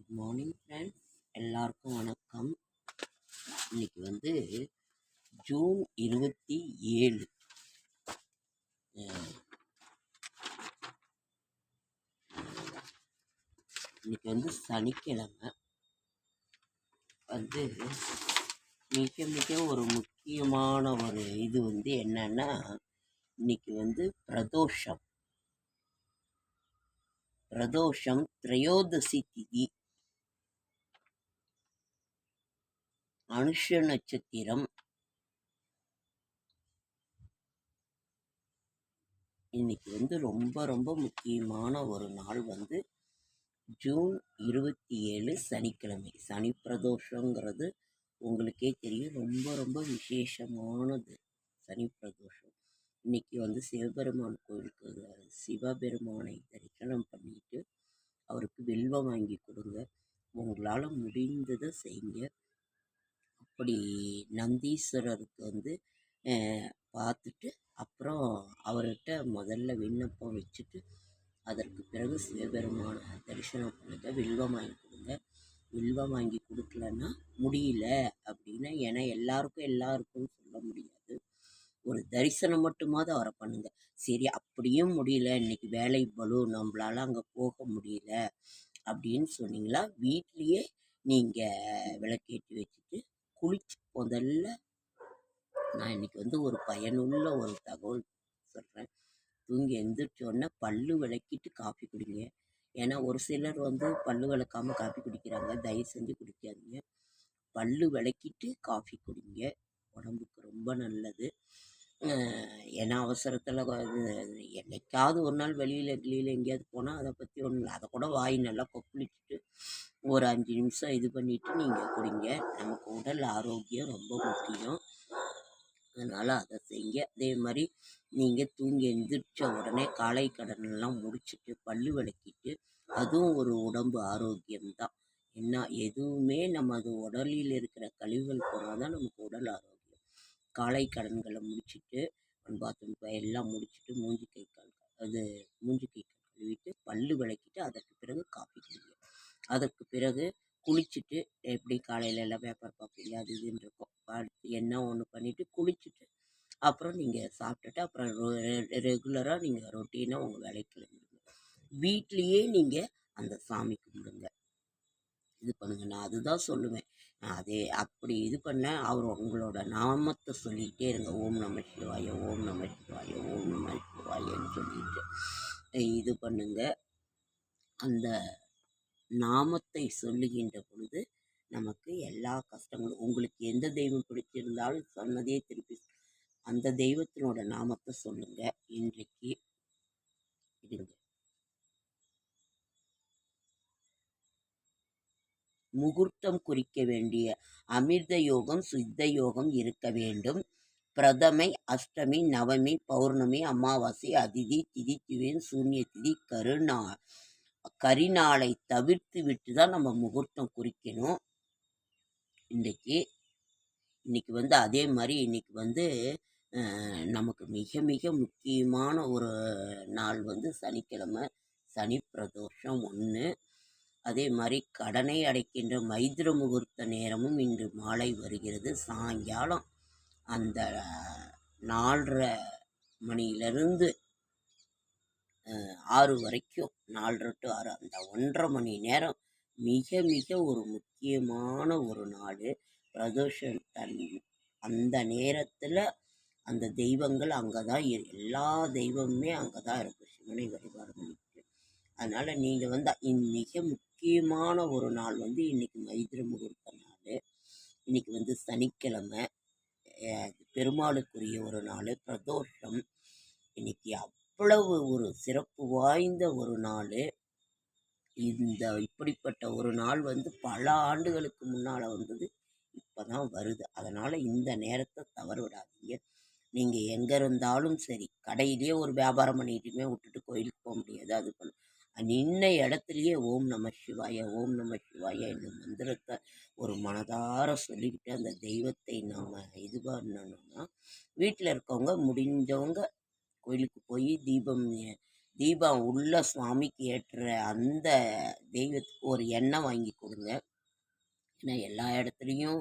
Good morning friends, எல்லாருக்கும் வணக்கம். இன்னைக்கு வந்து ஜூன் 27. இன்னைக்கு வந்து சனிக்கிழமை. வந்து மிக மிக ஒரு முக்கியமான ஒரு இது வந்து என்னன்னா, இன்னைக்கு வந்து பிரதோஷம் திரையோதசி திதி, அனுஷ நட்சத்திரம். இன்னைக்கு வந்து ரொம்ப ரொம்ப முக்கியமான ஒரு நாள் வந்து ஜூன் 27 சனிக்கிழமை. சனி பிரதோஷங்கிறது உங்களுக்கே தெரியும், ரொம்ப ரொம்ப விசேஷமானது சனி பிரதோஷம். இன்னைக்கு வந்து சிவபெருமான் கோயிலுக்கு சிவபெருமானை தரிசனம் பண்ணிட்டு அவருக்கு வெல்வம் வாங்கி கொடுங்க. உங்களால் முடிந்ததை செய்யுங்க. அப்படி நந்தீஸ்வரருக்கு வந்து பார்த்துட்டு அப்புறம் அவர்கிட்ட முதல்ல விண்ணப்பம் வச்சுட்டு அதற்கு பிறகு சிவபெருமான தரிசனம் பண்ணுங்க. வில்வம் வாங்கி கொடுங்க. வில்வம் வாங்கி கொடுக்கலன்னா முடியல அப்படின்னா, ஏன்னா எல்லாருக்கும் சொல்ல முடியாது. ஒரு தரிசனம் மட்டுமாவது அவரை பண்ணுங்க. சரி, அப்படியும் முடியல, இன்னைக்கு வேலை பளு, நம்மளால அங்கே போக முடியல அப்படின்னு சொன்னீங்களா, வீட்லேயே நீங்கள் விளக்கேற்றி வச்சுட்டு குளிச்சு முதல்ல நான் இன்னைக்கு வந்து ஒரு பயனுள்ள ஒரு தகவல் சொல்கிறேன். தூங்கி எந்திரிச்சோடனே பல்லு விளக்கிட்டு காஃபி குடிங்க. ஏன்னா ஒரு சிலர் வந்து பல்லு விளக்காமல் காஃபி குடிக்கிறாங்க. தயவு செஞ்சு குடிக்காதீங்க. பல்லு விளக்கிட்டு காஃபி குடிங்க, உடம்புக்கு ரொம்ப நல்லது. ஏன்னா அவசரத்தில் என்னைக்காவது ஒரு நாள் வெளியில் எங்கேயாவது போனால் அதை பற்றி ஒன்றும் இல்லை. அதை கூட வாய் நல்லா கொப்பளிச்சுட்டு ஒரு 5 நிமிஷம் இது பண்ணிவிட்டு நீங்கள் குடிங்க. நமக்கு உடல் ஆரோக்கியம் ரொம்ப முக்கியம். அதனால் அதை செய்யுங்க. அதே மாதிரி நீங்கள் தூங்கி எந்திரிச்ச உடனே காலை கடனெல்லாம் முடிச்சுட்டு பல்லு விளக்கிட்டு, அதுவும் ஒரு உடம்பு ஆரோக்கியம்தான். என்ன எதுவுமே நமது உடலில் இருக்கிற கழிவுகள் போனால் தான் நமக்கு உடல் ஆரோக்கியம். காலை கடன்களை முடிச்சுட்டு பாத்ரூம் எல்லாம் முடிச்சுட்டு மூஞ்சி கை கால் கழுவிட்டு பல்லு விளக்கிட்டு அதற்கு பிறகு காஃபி குடிங்க. அதற்கு பிறகு குளிச்சுட்டு, எப்படி காலையில எல்லாம் பேப்பர் பார்ப்பீங்க, அது இதுன்னு இருக்கும், அடுத்து என்ன ஒன்று பண்ணிவிட்டு குளிச்சுட்டு அப்புறம் நீங்கள் சாப்பிட்டுட்டு அப்புறம் ரெகுலராக நீங்கள் ரொட்டீனாக உங்கள் வேலைக்கு கிளம்பிடுங்க. வீட்லேயே நீங்கள் அந்த சாமி கும்பிடுங்க, இது பண்ணுங்க. நான் அதுதான் சொல்லுவேன். அதே அப்படி இது பண்ண அவர் உங்களோட நாமத்தை சொல்லிகிட்டே இருங்க. ஓம் நம சிவாய, ஓம் நம சிவாய, ஓம் நம சிவாயன்னு சொல்லிட்டு இது பண்ணுங்க. அந்த நாமத்தை சொல்லுகின்ற பொழுது நமக்கு எல்லா கஷ்டங்களும், உங்களுக்கு எந்த தெய்வம் பிடிச்சிருந்தாலும் சொன்னதே திருப்பி அந்த தெய்வத்தினோட நாமத்தை சொல்லுங்க. இன்றைக்கு இருங்க. முகூர்த்தம் குறிக்க வேண்டிய அமிர்த யோகம், சித்த யோகம் இருக்க வேண்டும். பிரதமை, அஷ்டமி, நவமி, பௌர்ணமி, அமாவாசை, அதிதி, திதி, திவேன், சூன்ய திதி, கரிநாளை தவிர்த்து விட்டு தான் நம்ம முகூர்த்தம் குறிக்கணும். இன்னைக்கு வந்து அதே மாதிரி இன்னைக்கு வந்து நமக்கு மிக மிக முக்கியமான ஒரு நாள் வந்து சனிக்கிழமை, சனி பிரதோஷம் 1. அதே மாதிரி கடனை அடைக்கின்ற மைத்திர முகூர்த்த நேரமும் இன்று மாலை வருகிறது. சாயங்காலம் அந்த 4:30 மணியிலிருந்து 6 வரைக்கும், 4:30 to 6, அந்த 1.5 மணி நேரம் மிக மிக ஒரு முக்கியமான ஒரு நாள். பிரதோஷம் அந்த நேரத்தில் அந்த தெய்வங்கள் அங்கே தான், எல்லா தெய்வமுமே அங்கே தான் இருக்கும், சிவனை வழிபாடு பண்ணிட்டு. அதனால் நீங்கள் வந்து மிக முக்கியமான ஒரு நாள் வந்து இன்றைக்கி மைத்திர முகூர்த்த நாள். இன்றைக்கி வந்து சனிக்கிழமை, பெருமாளுக்குரிய ஒரு நாள், பிரதோஷம். இன்றைக்கி அவ்வளவு ஒரு சிறப்பு வாய்ந்த ஒரு நாள். இப்படிப்பட்ட ஒரு நாள் வந்து பல ஆண்டுகளுக்கு முன்னால் வந்தது, இப்போ தான் வருது. அதனால் இந்த நேரத்தை தவற விடாதீங்க. நீங்கள் எங்கே இருந்தாலும் சரி, கடையிலேயே ஒரு வியாபாரம் பண்ணிட்டுமே விட்டுட்டு கோயிலுக்கு போக முடியாது. அது நின்ன இடத்துலையே ஓம் நம சிவாய, ஓம் நம சிவாய இந்த மந்திரத்தை ஒரு மனதார சொல்லிக்கிட்டு அந்த தெய்வத்தை நாம் இது பண்ணணும்னா, வீட்டில் இருக்கவங்க முடிஞ்சவங்க கோயிலுக்கு போய் தீபம் உள்ள சுவாமிக்கு ஏற்ற அந்த தெய்வத்துக்கு ஒரு எண்ணெய் வாங்கி கொடுங்க. ஏன்னா எல்லா இடத்துலையும்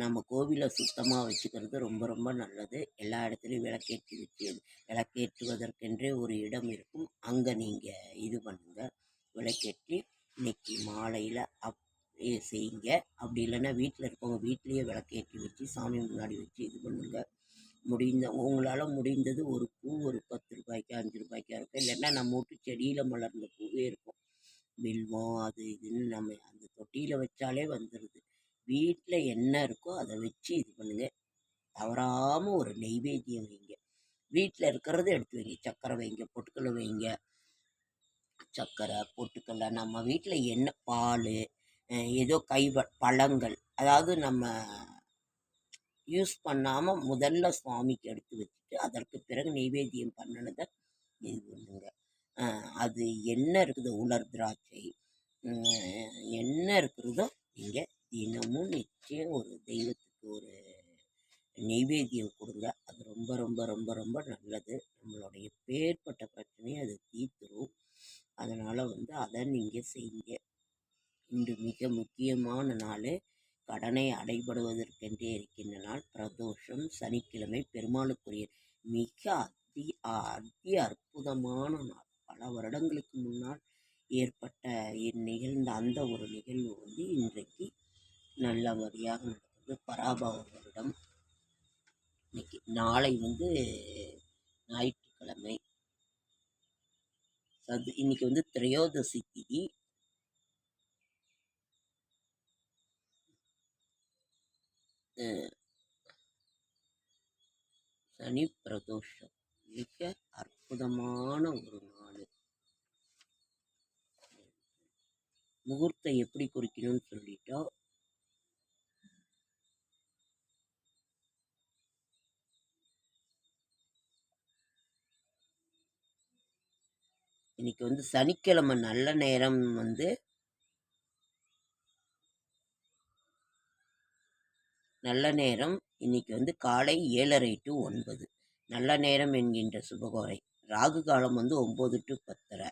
நம்ம கோவிலை சுத்தமாக வச்சுக்கிறது ரொம்ப ரொம்ப நல்லது. எல்லா இடத்துலையும் விளக்கேற்றுவதற்கென்றே ஒரு இடம் இருக்கும். அங்கே நீங்கள் இது பண்ணுங்கள், விளக்கேற்றி இன்னைக்கு மாலையில் செய்யுங்க. அப்படி இல்லைன்னா வீட்டில் இருக்கவங்க வீட்லேயே விளக்கேற்றி வச்சு சாமி முன்னாடி வச்சு இது பண்ணுங்கள். உங்களால் முடிந்தது ஒரு பூ ஒரு 10 ரூபாய்க்கு 5 ரூபாய்க்கா இருக்கும். இல்லைன்னா நம்ம வீட்டு செடியில் மலர்ந்த பூவே இருக்கும். வில்வம் அது இதுன்னு நம்ம அந்த தொட்டியில் வச்சாலே வந்துடுது. வீட்டில் என்ன இருக்கோ அதை வச்சு இது பண்ணுங்கள். தவறாமல் ஒரு நெய்வேத்தியம் வைங்க. வீட்டில் இருக்கிறத எடுத்து வைங்க. சக்கரை வைங்க, பொட்டுக்கடலை வைங்க. சக்கரை பொட்டுக்கடலை நம்ம வீட்டில் என்ன பால் ஏதோ பழங்கள், அதாவது நம்ம யூஸ் பண்ணாமல் முதல்ல சுவாமிக்கு எடுத்து வச்சுட்டு அதற்கு பிறகு நெய்வேத்தியம் பண்ணினதை இது பண்ணுங்க. அது என்ன இருக்குது, உலர் திராட்சை என்ன இருக்கிறதோ நீங்கள் தினமும் நிச்சயம் ஒரு தெய்வத்துக்கு ஒரு நெய்வேத்தியம் கொடுங்க. அது ரொம்ப ரொம்ப ரொம்ப ரொம்ப நல்லது. நம்மளுடைய பேர்பட்ட பிரச்சனையை அது தீர்த்துரும். அதனால் அதை நீங்கள் செய்யுங்க. இன்று மிக முக்கியமான நாள். கடனை அடைபடுவதற்கென்றே இருக்கின்ற நாள். பிரதோஷம், சனிக்கிழமை, பெருமாளுக்குரிய மிக அதி அற்புதமான நாள். பல வருடங்களுக்கு முன்னால் ஏற்பட்ட நிகழ்ந்த அந்த ஒரு நிகழ்வு இன்றைக்கு நல்லபடியாக நடக்குது. பராபவ வருடம். நாளை ஞாயிற்றுக்கிழமை. இன்னைக்கு திரையோதசி திதி. சனி பிரதோஷம் மிக அற்புதமான ஒரு நாள். முகூர்த்தம் எப்படி குறிக்கணும்னு சொல்லிட்டா, இன்னைக்கு சனிக்கிழமை நல்ல நேரம் இன்னைக்கு காலை 7:30 to 9. நல்ல நேரம் என்கின்ற சுபகோரை. ராகு காலம் 9 to 10:30.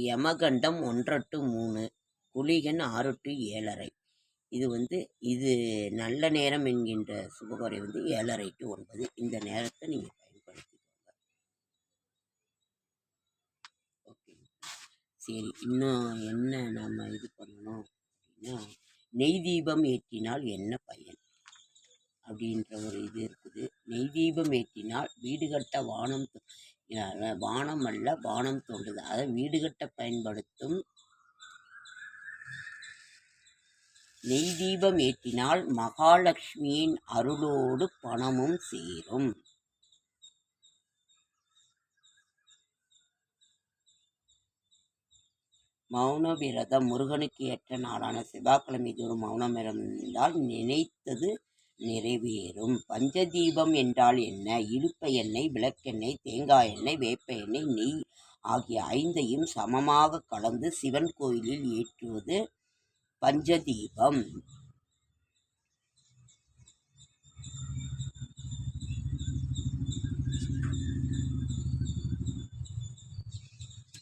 யமகண்டம் 1:00 to 3. Kulikan 6 to 7:30. இது நல்ல நேரம் என்கின்ற சுபகோரை 7:30 to 9. இந்த நேரத்தை நீங்கள் பயன்படுத்திக்கோங்க. ஓகே, சரி. இன்னும் என்ன நம்ம இது பண்ணணும் அப்படின்னா, நெய் தீபம் ஏற்றினால் என்ன பயன் அப்படின்ற ஒரு இது இருக்குது. நெய் தீபம் ஏற்றினால் வீடு கட்ட வானம் அல்ல வானம் தோன்றுது. அதை வீடு கட்ட பயன்படுத்தும் நெய் தீபம் ஏற்றினால் மகாலட்சுமியின் அருளோடு பணமும் சேரும். மௌன விரதம். முருகனுக்கு ஏற்ற நாளான செவ்வாய்க்கிழமை தோறும் மௌனம் இருந்தால் நினைத்தது நிறைவேறும். பஞ்சதீபம் என்றால் என்ன? இலுப்ப எண்ணெய், விளக்கெண்ணெய், தேங்காய் எண்ணெய், வேப்ப எண்ணெய், நெய் ஆகிய 5ஐயும் சமமாக கலந்து சிவன் கோயிலில் ஏற்றுவது பஞ்சதீபம்.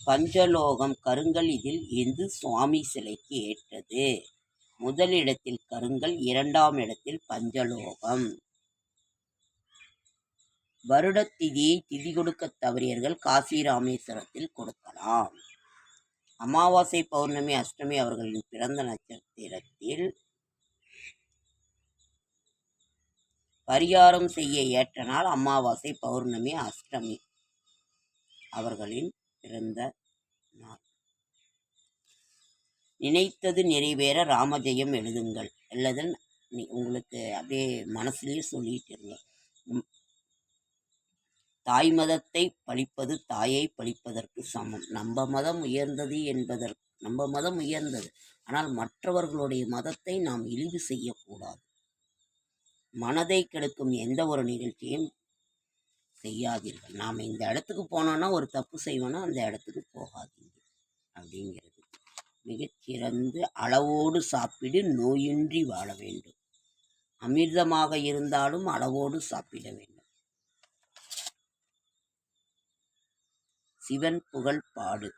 பஞ்சலோகம். கருங்கல் இதில் எது சுவாமி சிலைக்கு ஏற்றது? முதலிடத்தில் கருங்கல், 2ஆம் இடத்தில் பஞ்சலோகம். வருடத்திதியை திதி கொடுக்க தவறியர்கள் காசி ராமேஸ்வரத்தில் கொடுக்கலாம். அமாவாசை, பௌர்ணமி, அஷ்டமி அவர்களின் பிறந்த நட்சத்திரத்தில் பரிகாரம் செய்ய ஏற்ற நாள் அமாவாசை, பௌர்ணமி, அஷ்டமி அவர்களின் பிறந்த நாள். நினைத்தது நிறைவேற ராமஜெயம் எழுதுங்கள். அல்லது உங்களுக்கு அப்படியே மனசுலேயே சொல்லிட்டு இருங்க. தாய் மதத்தை பழிப்பது தாயை பழிப்பதற்கு சமம். நம்ம மதம் உயர்ந்தது. ஆனால் மற்றவர்களுடைய மதத்தை நாம் இழிவு செய்யக்கூடாது. மனதை கெடுக்கும் எந்த ஒரு நிகழ்ச்சியும் செய்யாதீர்கள். நாம் இந்த இடத்துக்கு போனோன்னா ஒரு தப்பு செய்வோன்னா அந்த இடத்துக்கு போகாதீங்க அப்படிங்கிறது. மிகச்சிறந்து அளவோடு சாப்பிடு, நோயின்றி வாழ வேண்டும். அமிர்தமாக இருந்தாலும் அளவோடு சாப்பிட வேண்டும். சிவன் புகழ் பாடு.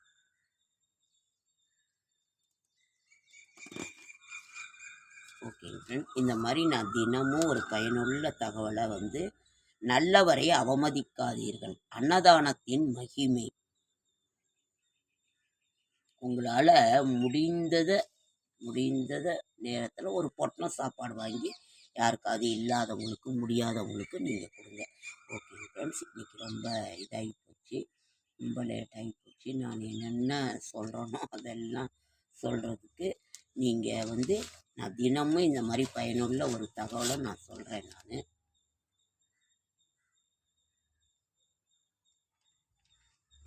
ஓகேங்க. இந்த மாதிரி நான் தினமும் ஒரு பயனுள்ள தகவலை வந்து, நல்லவரை அவமதிக்காதீர்கள், அன்னதானத்தின் மகிமை. உங்களால் முடிந்தத நேரத்தில் ஒரு பொட்டலம் சாப்பாடு வாங்கி யாருக்காவது இல்லாதவங்களுக்கு முடியாதவங்களுக்கு நீங்கள் கொடுங்க. ஓகே ஃப்ரெண்ட்ஸ், இன்றைக்கி ரொம்ப இதாகி போச்சு, ரொம்ப லேட் ஆகி போச்சு. நான் என்னென்ன சொல்கிறேனோ அதெல்லாம் சொல்கிறதுக்கு நீங்கள் வந்து நான் தினமும் இந்த மாதிரி பயனுள்ள ஒரு தகவலை நான் சொல்கிறேன். நான்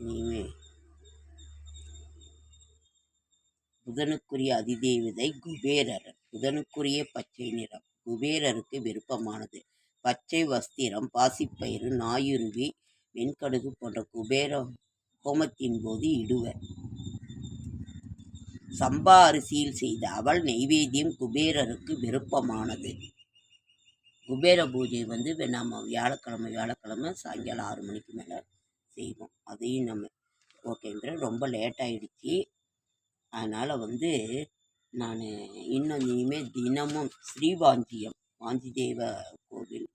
இனிமே புதனுக்குரிய அதிதேவதை குபேரர். புதனுக்குரிய பச்சை நிறம் குபேரருக்கு விருப்பமானது. பச்சை வஸ்திரம், பாசிப்பயிறு, நாயுருவி, வெண்கடுகு போன்ற குபேர ஹோமத்தின் போது இடுவர். சம்பா அரிசியில் செய்த அவள் நெய்வேத்தியம் குபேரருக்கு விருப்பமானது. குபேர பூஜை வந்து நம்ம வியாழக்கிழமை சாயங்காலம் 6 மணிக்கு மேலே செய்வோம். அதையும் நம்ம ஓகேன்ற. ரொம்ப லேட் ஆகிடுச்சி, அதனால் வந்து நான் இன்னும் இனிமேல் தினமும் ஸ்ரீவாஞ்சியம் வாஞ்சிதேவ கோவில்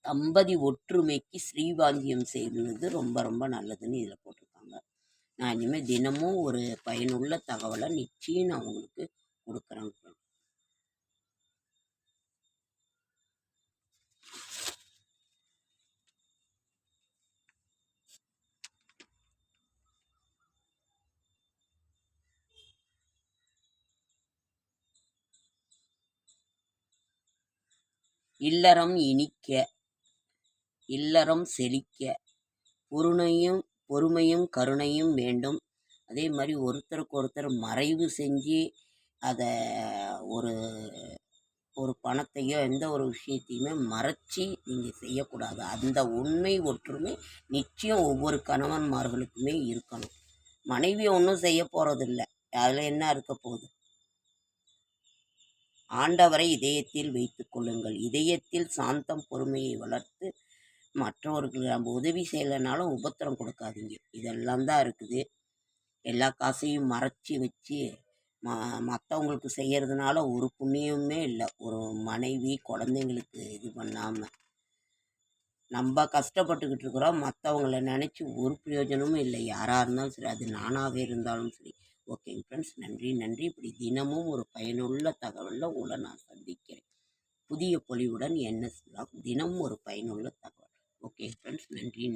தம்பதி ஒற்றுமைக்கு ஸ்ரீவாஞ்சியம் செய்வது ரொம்ப ரொம்ப நல்லதுன்னு இதில் போட்டிருக்காங்க. நான் இனிமேல் தினமும் ஒரு பயனுள்ள தகவலை நிச்சயம் நான் உங்களுக்கு கொடுக்குறேன். இல்லறம் இனிக்க, இல்லறம் செழிக்க பொறுமையும் கருணையும் வேண்டும். அதே மாதிரி ஒருத்தருக்கு ஒருத்தர் மறைவு செஞ்சு அதை ஒரு பணத்தையோ எந்த ஒரு விஷயத்தையுமே மறைச்சி நீங்கள் செய்யக்கூடாது. அந்த உண்மை ஒற்றுமை நிச்சயம் ஒவ்வொரு கணவன்மார்களுக்குமே இருக்கணும். மனைவி ஒன்றும் செய்ய போகிறதில்லை, அதில் என்ன இருக்க போகுது? ஆண்டவரை இதயத்தில் வைத்து கொள்ளுங்கள். இதயத்தில் சாந்தம் பொறுமையை வளர்த்து மற்றவர்களுக்கு நம்ம உதவி செய்யலைனாலும் உபத்திரம் கொடுக்காதீங்க. இதெல்லாம் தான் இருக்குது. எல்லா காசையும் மறைச்சி வச்சு மற்றவங்களுக்கு செய்கிறதுனால ஒரு புண்ணியமே இல்லை. ஒரு மனைவி குழந்தைங்களுக்கு இது பண்ணாமல் நம்ம கஷ்டப்பட்டுக்கிட்டு இருக்கிறோம். மற்றவங்கள நினச்சி ஒரு பிரயோஜனமும் இல்லை. யாராக இருந்தாலும் சரி, அது நானாக இருந்தாலும் சரி. ஓகேங்க ஃப்ரெண்ட்ஸ், நன்றி. இப்படி தினமும் ஒரு பயனுள்ள தகவலில் உங்களை நான் சந்திக்கிறேன். புதிய பொலிவுடன் NS vlog, தினமும் ஒரு பயனுள்ள தகவல். ஓகே ஃப்ரெண்ட்ஸ், நன்றி.